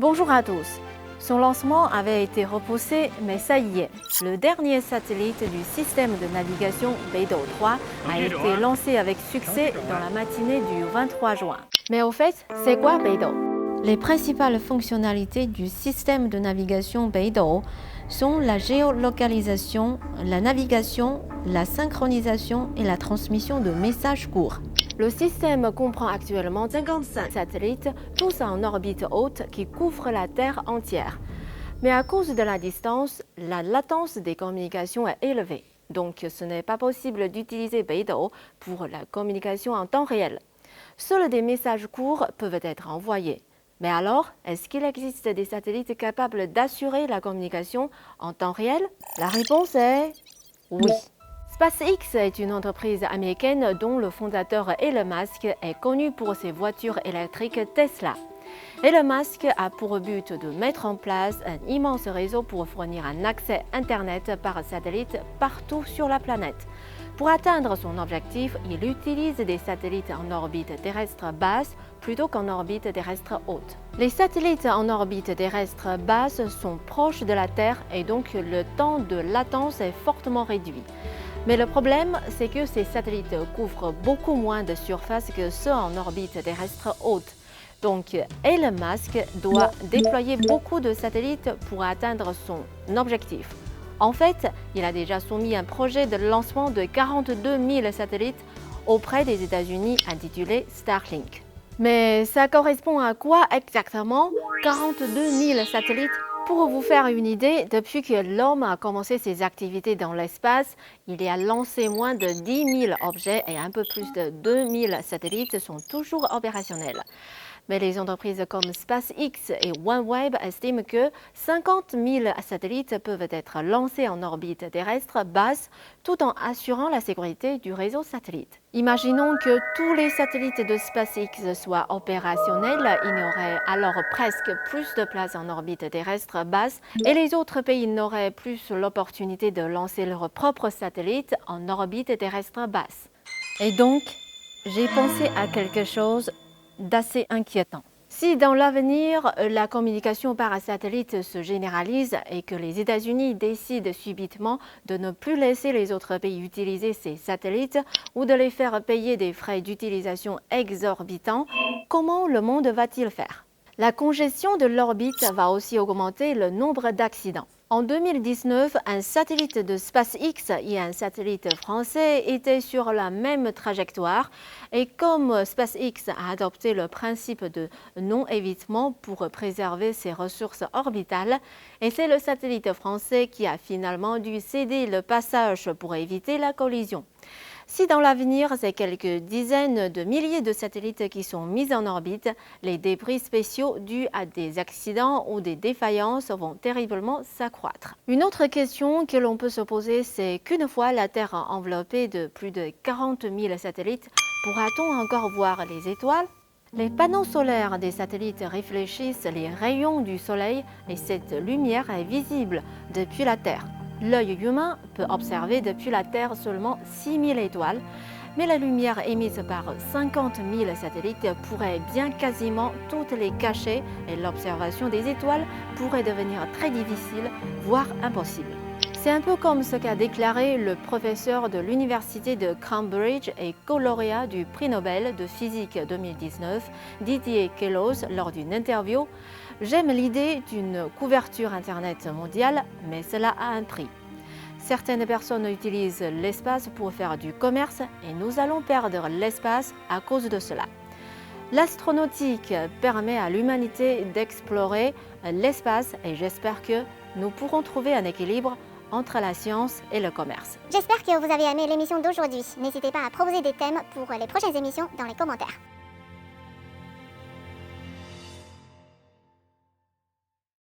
Bonjour à tous. Son lancement avait été repoussé, mais ça y est. Le dernier satellite du système de navigation Beidou 3 a été lancé avec succès dans la matinée du 23 juin. Mais au fait, c'est quoi Beidou? Les principales fonctionnalités du système de navigation Beidou sont la géolocalisation, la navigation, la synchronisation et la transmission de messages courts. Le système comprend actuellement 55 satellites, tous en orbite haute qui couvrent la Terre entière. Mais à cause de la distance, la latence des communications est élevée. Donc ce n'est pas possible d'utiliser Beidou pour la communication en temps réel. Seuls des messages courts peuvent être envoyés. Mais alors, est-ce qu'il existe des satellites capables d'assurer la communication en temps réel? La réponse est oui. SpaceX est une entreprise américaine dont le fondateur Elon Musk est connu pour ses voitures électriques Tesla. Elon Musk a pour but de mettre en place un immense réseau pour fournir un accès Internet par satellite partout sur la planète. Pour atteindre son objectif, il utilise des satellites en orbite terrestre basse plutôt qu'en orbite terrestre haute. Les satellites en orbite terrestre basse sont proches de la Terre et donc le temps de latence est fortement réduit. Mais le problème, c'est que ces satellites couvrent beaucoup moins de surface que ceux en orbite terrestre haute. Donc, Elon Musk doit déployer beaucoup de satellites pour atteindre son objectif. En fait, il a déjà soumis un projet de lancement de 42 000 satellites auprès des États-Unis intitulé Starlink. Mais ça correspond à quoi exactement 42 000 satellites? Pour vous faire une idée, depuis que l'homme a commencé ses activités dans l'espace, il a lancé moins de 10 000 objets et un peu plus de 2 000 satellites sont toujours opérationnels. Mais les entreprises comme SpaceX et OneWeb estiment que 50 000 satellites peuvent être lancés en orbite terrestre basse tout en assurant la sécurité du réseau satellite. Imaginons que tous les satellites de SpaceX soient opérationnels, il y aurait alors presque plus de place en orbite terrestre basse et les autres pays n'auraient plus l'opportunité de lancer leurs propres satellites en orbite terrestre basse. Et donc, j'ai pensé à quelque chose d'assez inquiétant. Si dans l'avenir, la communication par satellite se généralise et que les États-Unis décident subitement de ne plus laisser les autres pays utiliser ces satellites ou de les faire payer des frais d'utilisation exorbitants, comment le monde va-t-il faire? La congestion de l'orbite va aussi augmenter le nombre d'accidents. En 2019, un satellite de SpaceX et un satellite français étaient sur la même trajectoire et comme SpaceX a adopté le principe de non-évitement pour préserver ses ressources orbitales, et c'est le satellite français qui a finalement dû céder le passage pour éviter la collision. Si dans l'avenir, c'est quelques dizaines de milliers de satellites qui sont mis en orbite, les débris spéciaux dus à des accidents ou des défaillances vont terriblement s'accroître. Une autre question que l'on peut se poser, c'est qu'une fois la Terre enveloppée de plus de 40 000 satellites, pourra-t-on encore voir les étoiles? Les panneaux solaires des satellites réfléchissent les rayons du Soleil et cette lumière est visible depuis la Terre. L'œil humain peut observer depuis la Terre seulement 6 000 étoiles, mais la lumière émise par 50 000 satellites pourrait bien quasiment toutes les cacher et l'observation des étoiles pourrait devenir très difficile, voire impossible. C'est un peu comme ce qu'a déclaré le professeur de l'université de Cambridge et co-lauréat du prix Nobel de physique 2019, Didier Queloz, lors d'une interview. J'aime l'idée d'une couverture Internet mondiale, mais cela a un prix. Certaines personnes utilisent l'espace pour faire du commerce et nous allons perdre l'espace à cause de cela. L'astronautique permet à l'humanité d'explorer l'espace et j'espère que nous pourrons trouver un équilibre entre la science et le commerce. J'espère que vous avez aimé l'émission d'aujourd'hui. N'hésitez pas à proposer des thèmes pour les prochaines émissions dans les commentaires.